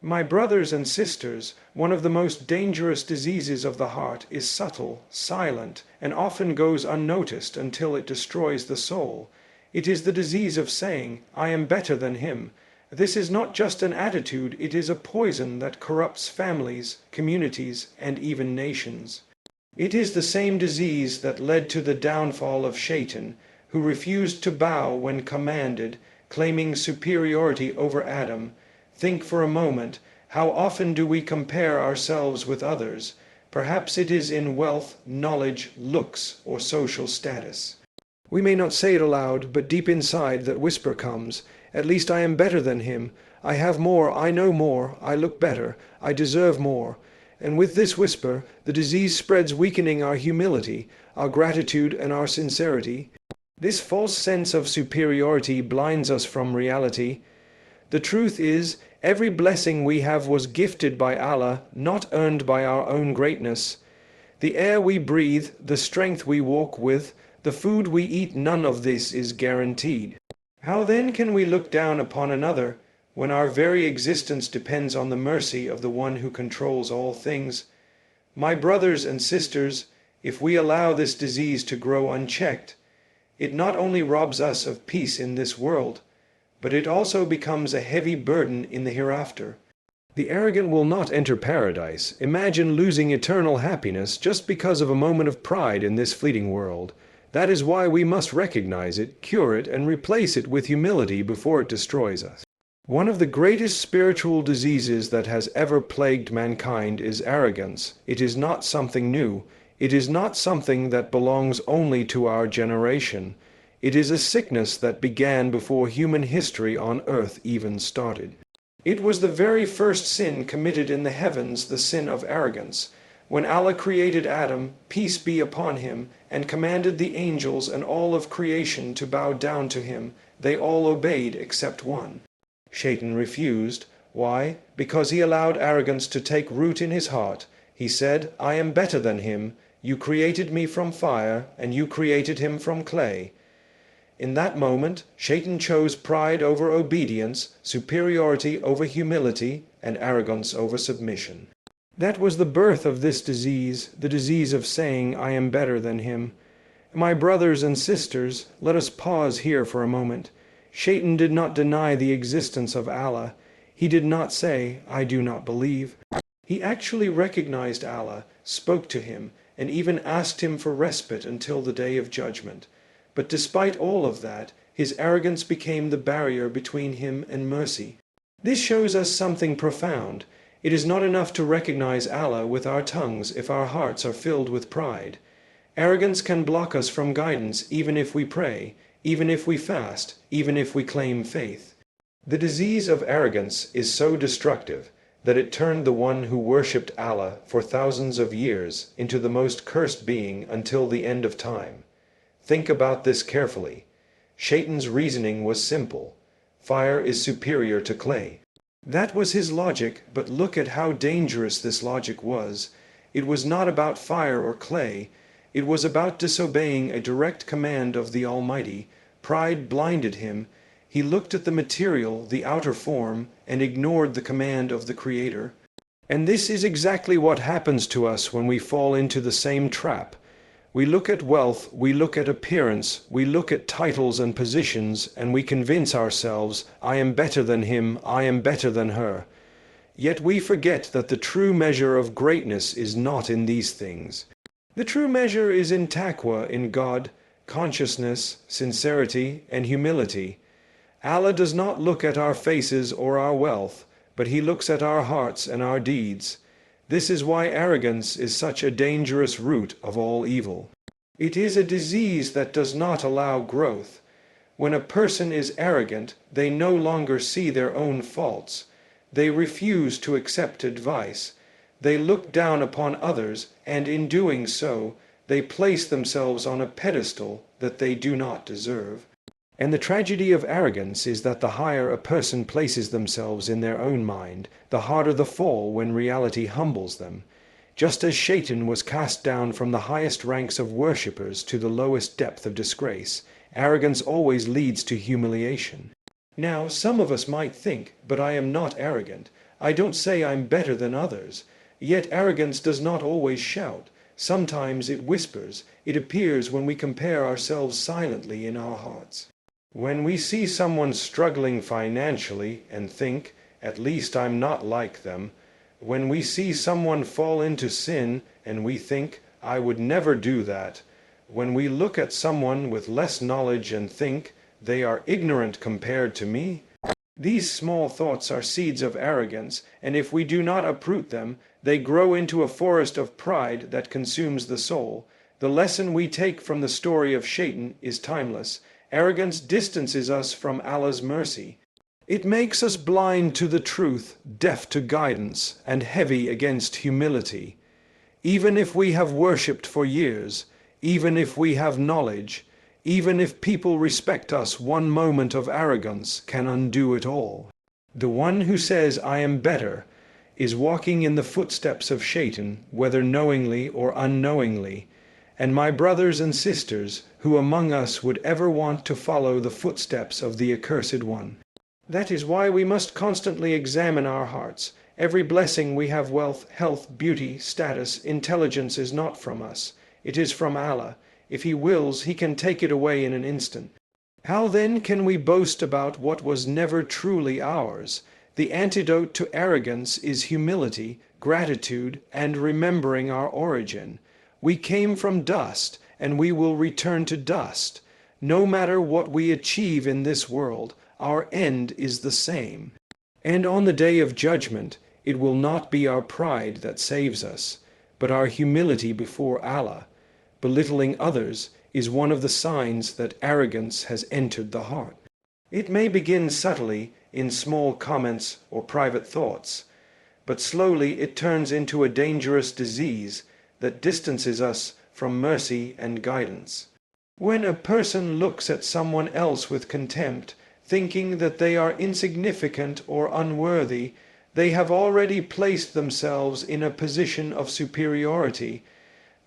My brothers and sisters, one of the most dangerous diseases of the heart is subtle, silent, and often goes unnoticed until it destroys the soul. It is the disease of saying, "I am better than him." This is not just an attitude, it is a poison that corrupts families, communities, and even nations. It is the same disease that led to the downfall of Shaytan, who refused to bow when commanded, claiming superiority over Adam. Think for a moment, how often do we compare ourselves with others? Perhaps it is in wealth, knowledge, looks, or social status. We may not say it aloud, but deep inside that whisper comes, "At least I am better than him. I have more, I know more, I look better, I deserve more." And with this whisper, the disease spreads, weakening our humility, our gratitude, and our sincerity. This false sense of superiority blinds us from reality. The truth is, every blessing we have was gifted by Allah, not earned by our own greatness. The air we breathe, the strength we walk with, the food we eat, none of this is guaranteed. How then can we look down upon another, when our very existence depends on the mercy of the one who controls all things? My brothers and sisters, if we allow this disease to grow unchecked, it not only robs us of peace in this world, but it also becomes a heavy burden in the hereafter. The arrogant will not enter paradise. Imagine losing eternal happiness just because of a moment of pride in this fleeting world. That is why we must recognize it, cure it, and replace it with humility before it destroys us. One of the greatest spiritual diseases that has ever plagued mankind is arrogance. It is not something new. It is not something that belongs only to our generation. It is a sickness that began before human history on earth even started. It was the very first sin committed in the heavens, the sin of arrogance. When Allah created Adam, peace be upon him, and commanded the angels and all of creation to bow down to him, they all obeyed except one. Shaytan refused. Why? Because he allowed arrogance to take root in his heart. He said, "I am better than him. You created me from fire, and you created him from clay." In that moment, Shaytan chose pride over obedience, superiority over humility, and arrogance over submission. That was the birth of this disease, the disease of saying, "I am better than him." My brothers and sisters, let us pause here for a moment. Shaytan did not deny the existence of Allah. He did not say, "I do not believe." He actually recognized Allah, spoke to him, and even asked him for respite until the day of judgment. But despite all of that, his arrogance became the barrier between him and mercy. This shows us something profound. It is not enough to recognize Allah with our tongues if our hearts are filled with pride. Arrogance can block us from guidance even if we pray, even if we fast, even if we claim faith. The disease of arrogance is so destructive that it turned the one who worshipped Allah for thousands of years into the most cursed being until the end of time. Think about this carefully. Shaytan's reasoning was simple. Fire is superior to clay. That was his logic, but look at how dangerous this logic was. It was not about fire or clay. It was about disobeying a direct command of the Almighty. Pride blinded him. He looked at the material, the outer form, and ignored the command of the Creator. And this is exactly what happens to us when we fall into the same trap. We look at wealth, we look at appearance, we look at titles and positions, and we convince ourselves, "I am better than him, I am better than her." Yet we forget that the true measure of greatness is not in these things. The true measure is in taqwa, in God, consciousness, sincerity, and humility. Allah does not look at our faces or our wealth, but He looks at our hearts and our deeds. This is why arrogance is such a dangerous root of all evil. It is a disease that does not allow growth. When a person is arrogant, they no longer see their own faults. They refuse to accept advice. They look down upon others, and in doing so, they place themselves on a pedestal that they do not deserve. And the tragedy of arrogance is that the higher a person places themselves in their own mind, the harder the fall when reality humbles them. Just as Shaytan was cast down from the highest ranks of worshippers to the lowest depth of disgrace, arrogance always leads to humiliation. Now, some of us might think, "But I am not arrogant. I don't say I'm better than others. Yet arrogance does not always shout. Sometimes it whispers. It appears when we compare ourselves silently in our hearts. When we see someone struggling financially and think, at least I'm not like them. When we see someone fall into sin and we think, I would never do that. When we look at someone with less knowledge and think, they are ignorant compared to me. These small thoughts are seeds of arrogance, and if we do not uproot them, they grow into a forest of pride that consumes the soul. The lesson we take from the story of Shaytan is timeless. Arrogance distances us from Allah's mercy. It makes us blind to the truth, deaf to guidance, and heavy against humility. Even if we have worshipped for years, even if we have knowledge, even if people respect us, one moment of arrogance can undo it all. The one who says, I am better, is walking in the footsteps of Shaytan, whether knowingly or unknowingly. And my brothers and sisters, who among us would ever want to follow the footsteps of the accursed one? That is why we must constantly examine our hearts. Every blessing we have, wealth, health, beauty, status, intelligence, is not from us. It is from Allah. If He wills, He can take it away in an instant. How then can we boast about what was never truly ours? The antidote to arrogance is humility, gratitude, and remembering our origin. We came from dust, and we will return to dust. No matter what we achieve in this world, our end is the same. And on the day of judgment, it will not be our pride that saves us, but our humility before Allah. Belittling others is one of the signs that arrogance has entered the heart. It may begin subtly in small comments or private thoughts, but slowly it turns into a dangerous disease that distances us from mercy and guidance. When a person looks at someone else with contempt, thinking that they are insignificant or unworthy, they have already placed themselves in a position of superiority.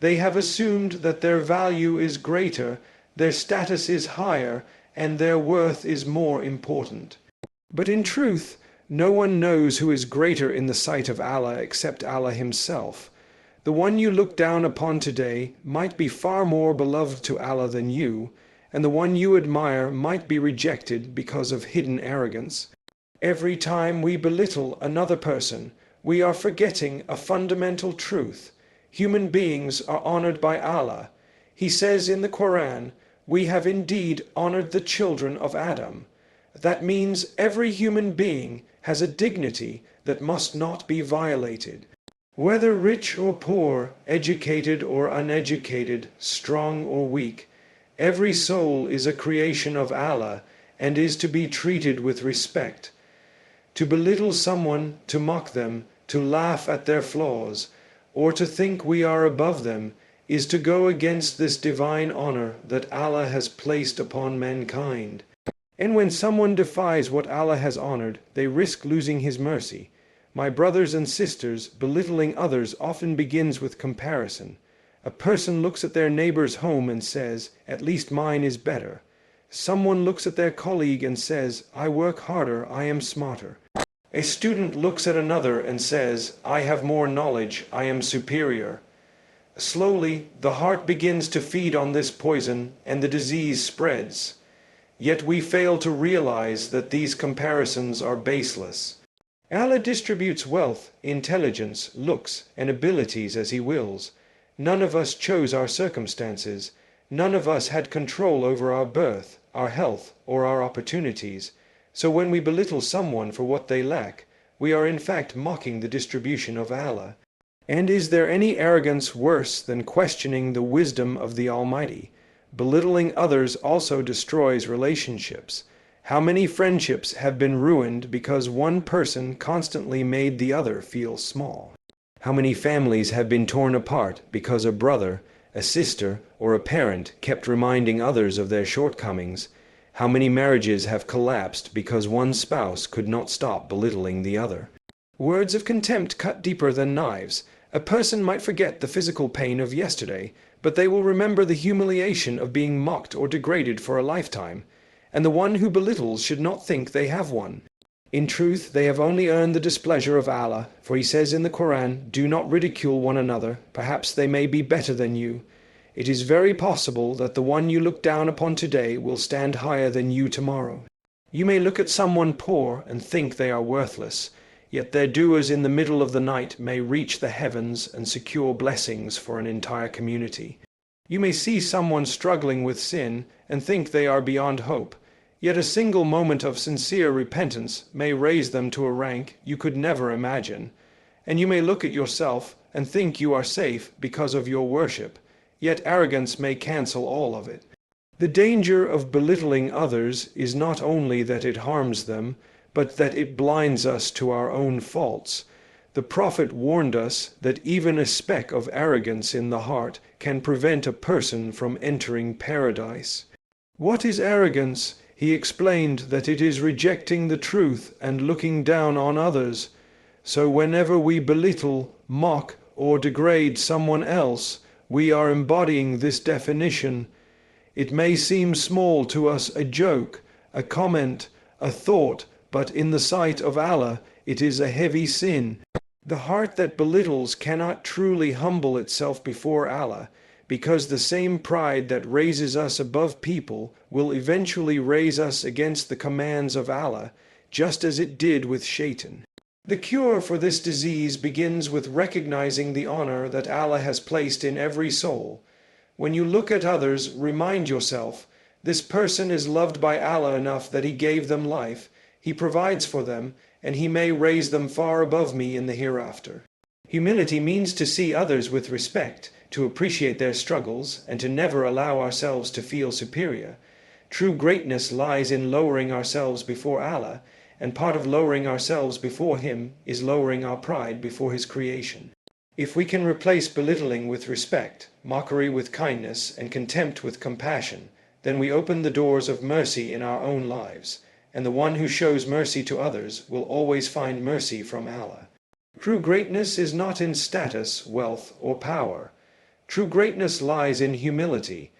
They have assumed that their value is greater, their status is higher, and their worth is more important. But in truth, no one knows who is greater in the sight of Allah except Allah Himself. The one you look down upon today might be far more beloved to Allah than you, and the one you admire might be rejected because of hidden arrogance. Every time we belittle another person, we are forgetting a fundamental truth. Human beings are honored by Allah. He says in the Quran, we have indeed honored the children of Adam. That means every human being has a dignity that must not be violated. Whether rich or poor, educated or uneducated, strong or weak, every soul is a creation of Allah and is to be treated with respect. To belittle someone, to mock them, to laugh at their flaws, or to think we are above them, is to go against this divine honor that Allah has placed upon mankind. And when someone defies what Allah has honored, they risk losing His mercy. My brothers and sisters, belittling others often begins with comparison. A person looks at their neighbor's home and says, at least mine is better. Someone looks at their colleague and says, I work harder, I am smarter. A student looks at another and says, I have more knowledge, I am superior. Slowly, the heart begins to feed on this poison and the disease spreads. Yet we fail to realize that these comparisons are baseless. Allah distributes wealth, intelligence, looks, and abilities as He wills. None of us chose our circumstances. None of us had control over our birth, our health, or our opportunities. So when we belittle someone for what they lack, we are in fact mocking the distribution of Allah. And is there any arrogance worse than questioning the wisdom of the Almighty? Belittling others also destroys relationships. How many friendships have been ruined because one person constantly made the other feel small? How many families have been torn apart because a brother, a sister, or a parent kept reminding others of their shortcomings? How many marriages have collapsed because one spouse could not stop belittling the other? Words of contempt cut deeper than knives. A person might forget the physical pain of yesterday, but they will remember the humiliation of being mocked or degraded for a lifetime. And the one who belittles should not think they have one. In truth, they have only earned the displeasure of Allah, for he says in the Quran, "Do not ridicule one another, perhaps they may be better than you." It is very possible that the one you look down upon today will stand higher than you tomorrow. You may look at someone poor and think they are worthless, yet their doers in the middle of the night may reach the heavens and secure blessings for an entire community. You may see someone struggling with sin and think they are beyond hope, yet a single moment of sincere repentance may raise them to a rank you could never imagine. And you may look at yourself and think you are safe because of your worship, yet arrogance may cancel all of it. The danger of belittling others is not only that it harms them, but that it blinds us to our own faults. The Prophet warned us that even a speck of arrogance in the heart can prevent a person from entering paradise. What is arrogance? He explained that it is rejecting the truth and looking down on others. So whenever we belittle, mock, or degrade someone else, we are embodying this definition. It may seem small to us, a joke, a comment, a thought, but in the sight of Allah, it is a heavy sin. The heart that belittles cannot truly humble itself before Allah, because the same pride that raises us above people will eventually raise us against the commands of Allah, just as it did with Shaytan. The cure for this disease begins with recognizing the honor that Allah has placed in every soul. When you look at others, remind yourself, this person is loved by Allah enough that He gave them life, He provides for them, and He may raise them far above me in the hereafter. Humility means to see others with respect, to appreciate their struggles, and to never allow ourselves to feel superior. True greatness lies in lowering ourselves before Allah, and part of lowering ourselves before Him is lowering our pride before His creation. If we can replace belittling with respect, mockery with kindness, and contempt with compassion, then we open the doors of mercy in our own lives, and the one who shows mercy to others will always find mercy from Allah. True greatness is not in status, wealth, or power. True greatness lies in humility.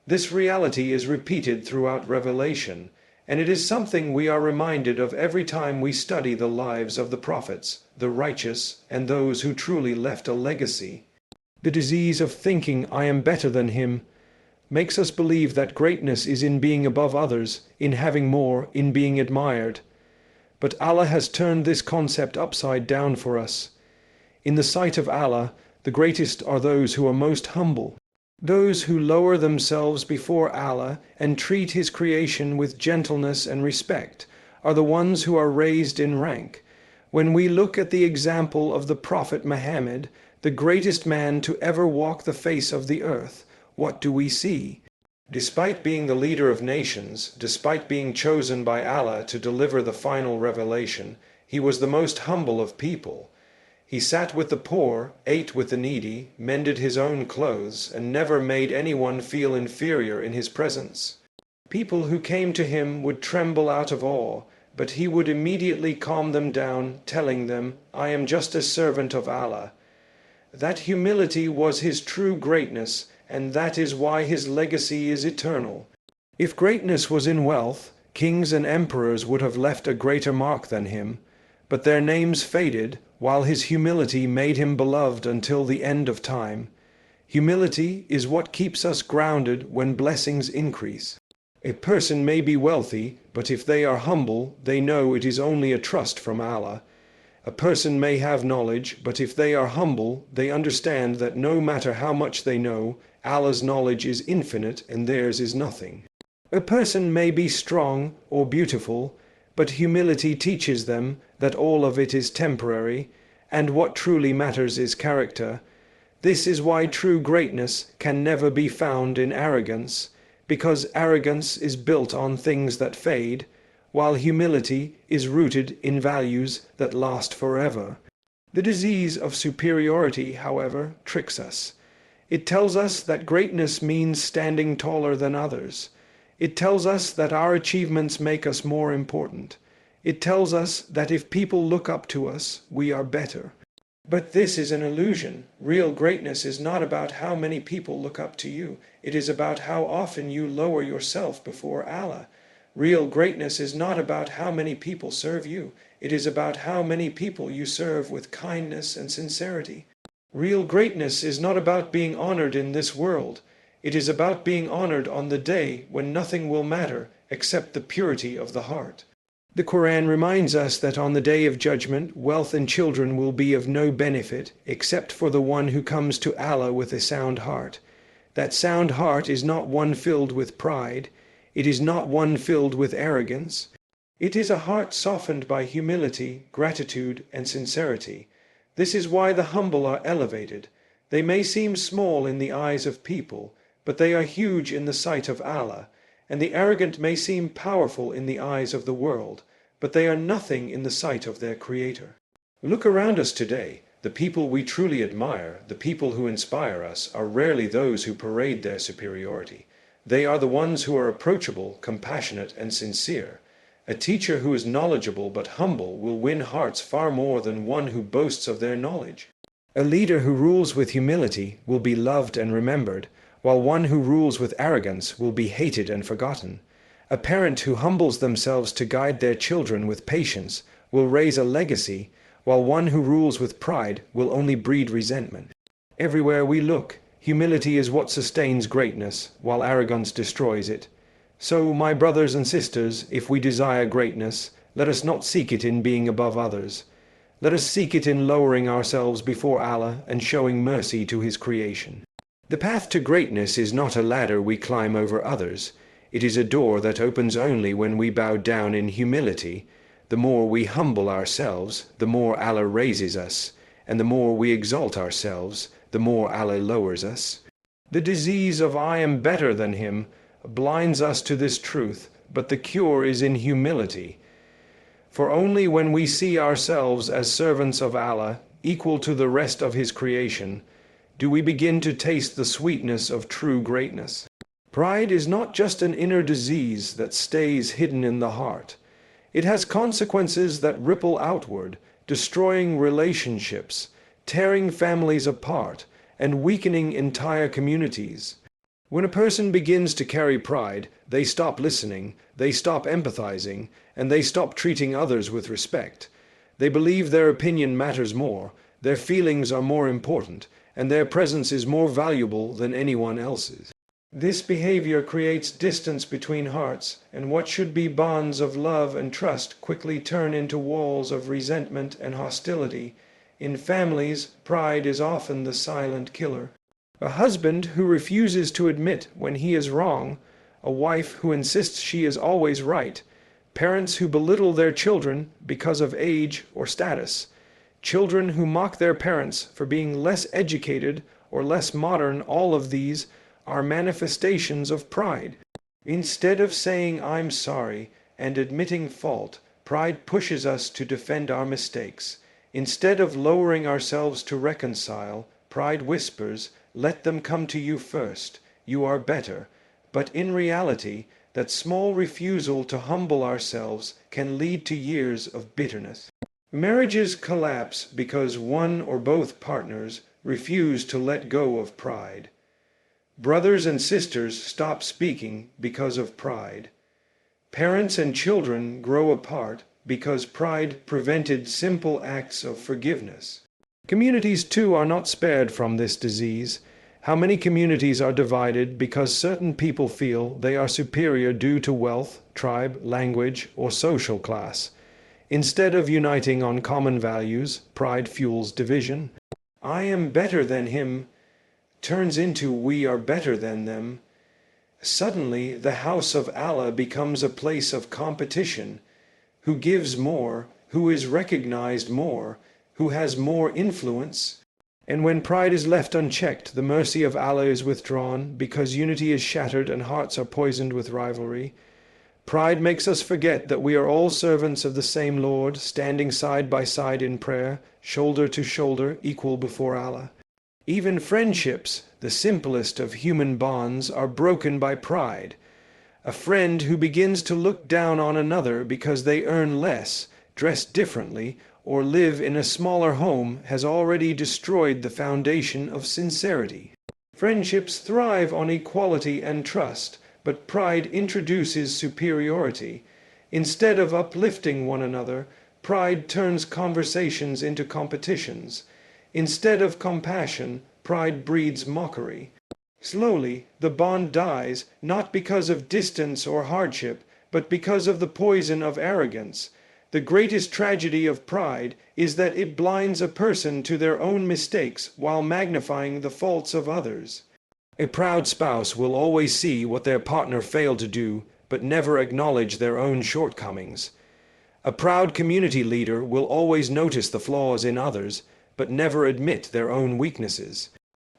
This reality is repeated throughout Revelation, and it is something we are reminded of every time we study the lives of the prophets, the righteous, and those who truly left a legacy. The disease of thinking I am better than him makes us believe that greatness is in being above others, in having more, in being admired. But Allah has turned this concept upside down for us. In the sight of Allah, the greatest are those who are most humble. Those who lower themselves before Allah and treat His creation with gentleness and respect are the ones who are raised in rank. When we look at the example of the Prophet Muhammad, the greatest man to ever walk the face of the earth, what do we see? Despite being the leader of nations, despite being chosen by Allah to deliver the final revelation, he was the most humble of people. He sat with the poor, ate with the needy, mended his own clothes, and never made anyone feel inferior in his presence. People who came to him would tremble out of awe, but he would immediately calm them down, telling them, "I am just a servant of Allah." That humility was his true greatness, and that is why his legacy is eternal. If greatness was in wealth, kings and emperors would have left a greater mark than him, but their names faded, while his humility made him beloved until the end of time. Humility is what keeps us grounded when blessings increase. A person may be wealthy, but if they are humble, they know it is only a trust from Allah. A person may have knowledge, but if they are humble, they understand that no matter how much they know, Allah's knowledge is infinite and theirs is nothing. A person may be strong or beautiful, but humility teaches them that all of it is temporary, and what truly matters is character. This is why true greatness can never be found in arrogance, because arrogance is built on things that fade, while humility is rooted in values that last forever. The disease of superiority, however, tricks us. It tells us that greatness means standing taller than others. It tells us that our achievements make us more important. It tells us that if people look up to us, we are better. But this is an illusion. Real greatness is not about how many people look up to you. It is about how often you lower yourself before Allah. Real greatness is not about how many people serve you. It is about how many people you serve with kindness and sincerity. Real greatness is not about being honored in this world. It is about being honored on the day when nothing will matter except the purity of the heart. The Quran reminds us that on the day of judgment, wealth and children will be of no benefit except for the one who comes to Allah with a sound heart. That sound heart is not one filled with pride. It is not one filled with arrogance. It is a heart softened by humility, gratitude, and sincerity. This is why the humble are elevated. They may seem small in the eyes of people, but they are huge in the sight of Allah, and the arrogant may seem powerful in the eyes of the world, but they are nothing in the sight of their Creator. Look around us today. The people we truly admire, the people who inspire us, are rarely those who parade their superiority. They are the ones who are approachable, compassionate, and sincere. A teacher who is knowledgeable but humble will win hearts far more than one who boasts of their knowledge. A leader who rules with humility will be loved and remembered, while one who rules with arrogance will be hated and forgotten. A parent who humbles themselves to guide their children with patience will raise a legacy, while one who rules with pride will only breed resentment. Everywhere we look, humility is what sustains greatness, while arrogance destroys it. So, my brothers and sisters, if we desire greatness, let us not seek it in being above others. Let us seek it in lowering ourselves before Allah and showing mercy to His creation. The path to greatness is not a ladder we climb over others. It is a door that opens only when we bow down in humility. The more we humble ourselves, the more Allah raises us, and the more we exalt ourselves, the more Allah lowers us. The disease of I am better than him blinds us to this truth, but the cure is in humility. For only when we see ourselves as servants of Allah, equal to the rest of His creation, do we begin to taste the sweetness of true greatness. Pride is not just an inner disease that stays hidden in the heart. It has consequences that ripple outward, destroying relationships, tearing families apart, and weakening entire communities. When a person begins to carry pride, they stop listening, they stop empathizing, and they stop treating others with respect. They believe their opinion matters more, their feelings are more important, and their presence is more valuable than anyone else's. This behavior creates distance between hearts, and what should be bonds of love and trust quickly turn into walls of resentment and hostility. In families, pride is often the silent killer. A husband who refuses to admit when he is wrong, a wife who insists she is always right, parents who belittle their children because of age or status, children who mock their parents for being less educated or less modern, all of these are manifestations of pride. Instead of saying I'm sorry and admitting fault, pride pushes us to defend our mistakes. Instead of lowering ourselves to reconcile, pride whispers, let them come to you first, you are better. But in reality, that small refusal to humble ourselves can lead to years of bitterness. Marriages collapse because one or both partners refuse to let go of pride. Brothers and sisters stop speaking because of pride. Parents and children grow apart because pride prevented simple acts of forgiveness. Communities too are not spared from this disease. How many communities are divided because certain people feel they are superior due to wealth, tribe, language, or social class? Instead of uniting on common values, pride fuels division. I am better than him turns into we are better than them. Suddenly, the house of Allah becomes a place of competition. Who gives more, who is recognized more, who has more influence? And when pride is left unchecked, the mercy of Allah is withdrawn, because unity is shattered and hearts are poisoned with rivalry. Pride makes us forget that we are all servants of the same Lord, standing side by side in prayer, shoulder to shoulder, equal before Allah. Even friendships, the simplest of human bonds, are broken by pride. A friend who begins to look down on another because they earn less, dress differently, or live in a smaller home has already destroyed the foundation of sincerity. Friendships thrive on equality and trust, but pride introduces superiority. Instead of uplifting one another, pride turns conversations into competitions. Instead of compassion, pride breeds mockery. Slowly, the bond dies, not because of distance or hardship, but because of the poison of arrogance. The greatest tragedy of pride is that it blinds a person to their own mistakes while magnifying the faults of others. A proud spouse will always see what their partner failed to do, but never acknowledge their own shortcomings. A proud community leader will always notice the flaws in others, but never admit their own weaknesses.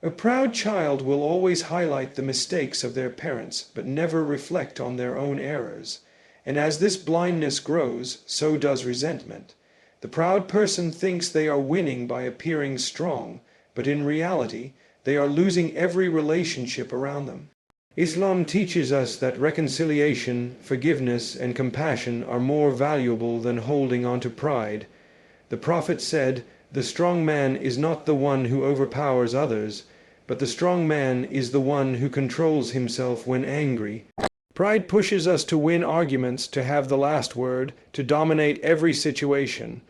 A proud child will always highlight the mistakes of their parents, but never reflect on their own errors. And as this blindness grows, so does resentment. The proud person thinks they are winning by appearing strong, but in reality, they are losing every relationship around them. Islam teaches us that reconciliation, forgiveness, and compassion are more valuable than holding on to pride. The Prophet said, "The strong man is not the one who overpowers others, but the strong man is the one who controls himself when angry." Pride pushes us to win arguments, to have the last word, to dominate every situation.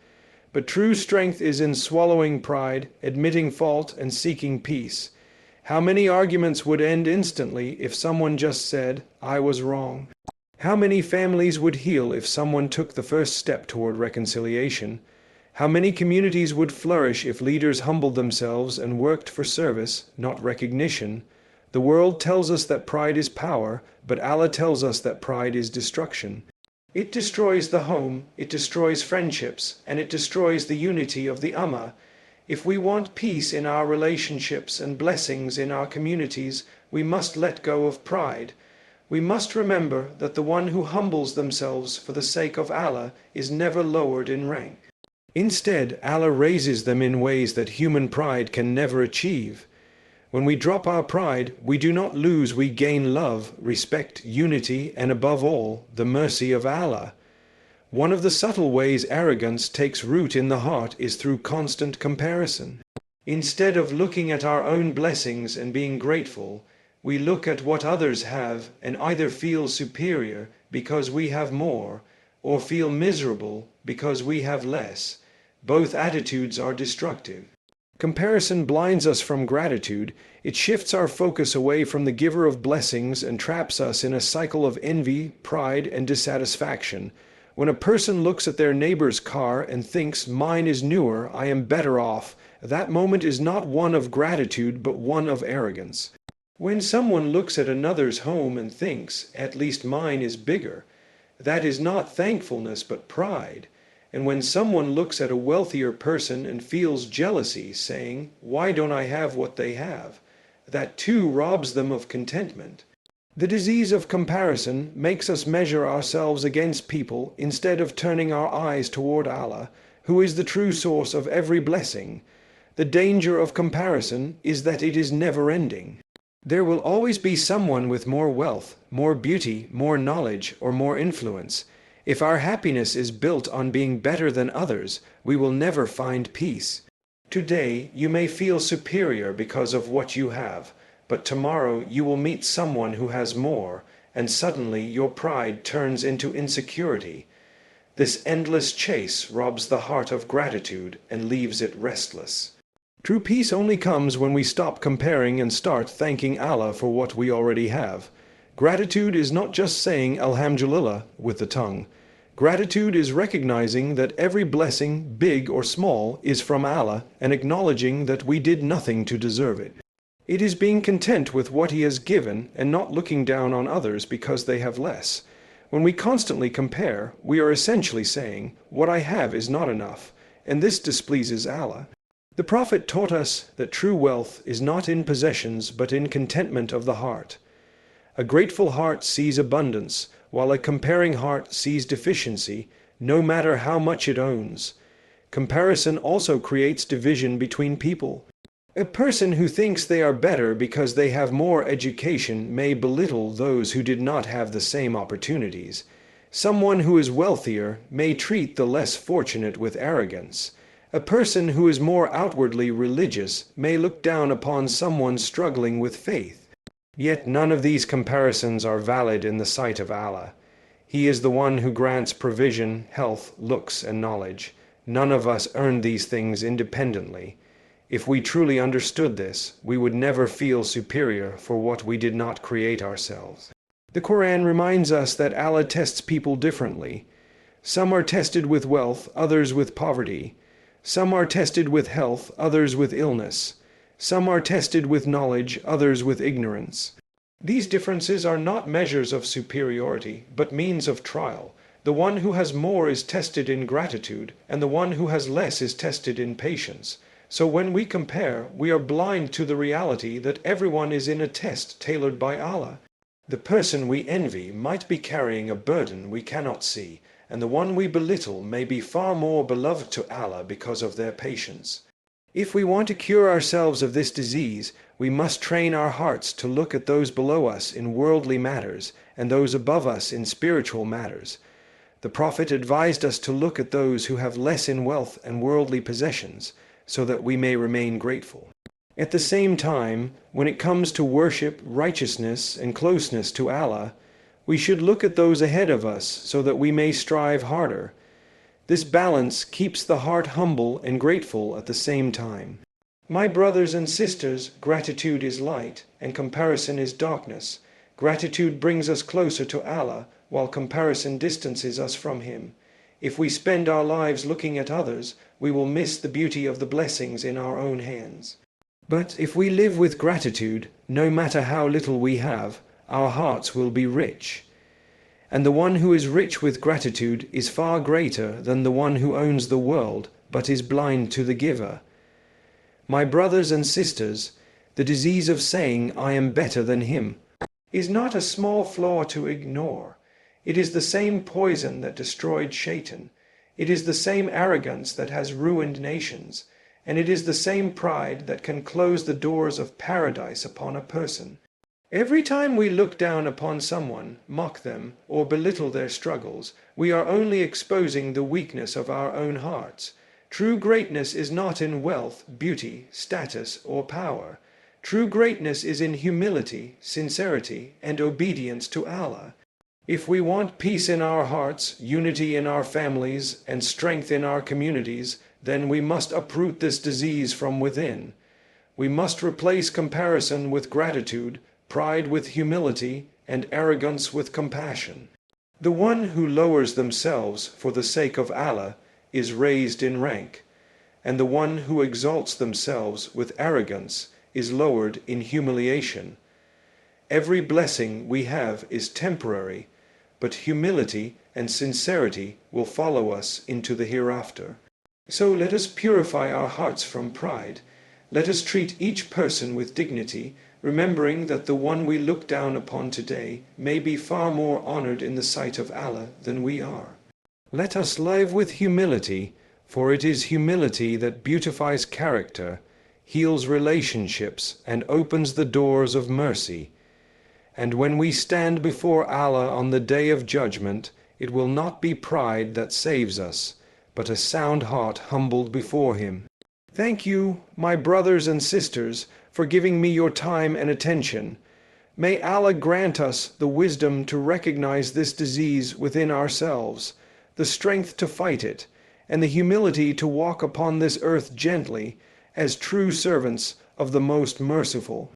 But true strength is in swallowing pride, admitting fault, and seeking peace. How many arguments would end instantly if someone just said, "I was wrong"? How many families would heal if someone took the first step toward reconciliation? How many communities would flourish if leaders humbled themselves and worked for service, not recognition? The world tells us that pride is power, but Allah tells us that pride is destruction. It destroys the home, it destroys friendships, and it destroys the unity of the Ummah. If we want peace in our relationships and blessings in our communities, we must let go of pride. We must remember that the one who humbles themselves for the sake of Allah is never lowered in rank. Instead, Allah raises them in ways that human pride can never achieve. When we drop our pride, we do not lose, we gain love, respect, unity, and above all, the mercy of Allah. One of the subtle ways arrogance takes root in the heart is through constant comparison. Instead of looking at our own blessings and being grateful, we look at what others have and either feel superior because we have more, or feel miserable because we have less. Both attitudes are destructive. Comparison blinds us from gratitude. It shifts our focus away from the giver of blessings and traps us in a cycle of envy, pride, and dissatisfaction. When a person looks at their neighbor's car and thinks, "Mine is newer, I am better off," that moment is not one of gratitude but one of arrogance. When someone looks at another's home and thinks, "At least mine is bigger," that is not thankfulness but pride. And when someone looks at a wealthier person and feels jealousy, saying, "Why don't I have what they have?" that too robs them of contentment. The disease of comparison makes us measure ourselves against people instead of turning our eyes toward Allah, who is the true source of every blessing. The danger of comparison is that it is never-ending. There will always be someone with more wealth, more beauty, more knowledge, or more influence. If our happiness is built on being better than others, we will never find peace. Today, you may feel superior because of what you have, but tomorrow you will meet someone who has more, and suddenly your pride turns into insecurity. This endless chase robs the heart of gratitude and leaves it restless. True peace only comes when we stop comparing and start thanking Allah for what we already have. Gratitude is not just saying Alhamdulillah with the tongue. Gratitude is recognizing that every blessing, big or small, is from Allah and acknowledging that we did nothing to deserve it. It is being content with what He has given and not looking down on others because they have less. When we constantly compare, we are essentially saying, "What I have is not enough," and this displeases Allah. The Prophet taught us that true wealth is not in possessions but in contentment of the heart. A grateful heart sees abundance, while a comparing heart sees deficiency, no matter how much it owns. Comparison also creates division between people. A person who thinks they are better because they have more education may belittle those who did not have the same opportunities. Someone who is wealthier may treat the less fortunate with arrogance. A person who is more outwardly religious may look down upon someone struggling with faith. Yet none of these comparisons are valid in the sight of Allah. He is the one who grants provision, health, looks, and knowledge. None of us earn these things independently. If we truly understood this, we would never feel superior for what we did not create ourselves. The Quran reminds us that Allah tests people differently. Some are tested with wealth, others with poverty. Some are tested with health, others with illness. Some are tested with knowledge, others with ignorance. These differences are not measures of superiority, but means of trial. The one who has more is tested in gratitude, and the one who has less is tested in patience. So when we compare, we are blind to the reality that everyone is in a test tailored by Allah. The person we envy might be carrying a burden we cannot see, and the one we belittle may be far more beloved to Allah because of their patience. If we want to cure ourselves of this disease, we must train our hearts to look at those below us in worldly matters and those above us in spiritual matters. The Prophet advised us to look at those who have less in wealth and worldly possessions, so that we may remain grateful. At the same time, when it comes to worship, righteousness, and closeness to Allah, we should look at those ahead of us so that we may strive harder. This balance keeps the heart humble and grateful at the same time. My brothers and sisters, gratitude is light, and comparison is darkness. Gratitude brings us closer to Allah, while comparison distances us from Him. If we spend our lives looking at others, we will miss the beauty of the blessings in our own hands. But if we live with gratitude, no matter how little we have, our hearts will be rich. And the one who is rich with gratitude is far greater than the one who owns the world, but is blind to the giver. My brothers and sisters, the disease of saying, "I am better than him," is not a small flaw to ignore. It is the same poison that destroyed Shaytan. It is the same arrogance that has ruined nations. And it is the same pride that can close the doors of paradise upon a person. Every time we look down upon someone, mock them, or belittle their struggles, we are only exposing the weakness of our own hearts. True greatness is not in wealth, beauty, status, or power. True greatness is in humility, sincerity, and obedience to Allah. If we want peace in our hearts, unity in our families, and strength in our communities, then we must uproot this disease from within. We must replace comparison with gratitude, pride with humility, and arrogance with compassion. The one who lowers themselves for the sake of Allah is raised in rank, and the one who exalts themselves with arrogance is lowered in humiliation. Every blessing we have is temporary, but humility and sincerity will follow us into the hereafter. So let us purify our hearts from pride. Let us treat each person with dignity, remembering that the one we look down upon today may be far more honored in the sight of Allah than we are. Let us live with humility, for it is humility that beautifies character, heals relationships, and opens the doors of mercy. And when we stand before Allah on the day of judgment, it will not be pride that saves us, but a sound heart humbled before Him. Thank you, my brothers and sisters, for giving me your time and attention. May Allah grant us the wisdom to recognize this disease within ourselves, the strength to fight it, and the humility to walk upon this earth gently, as true servants of the Most Merciful.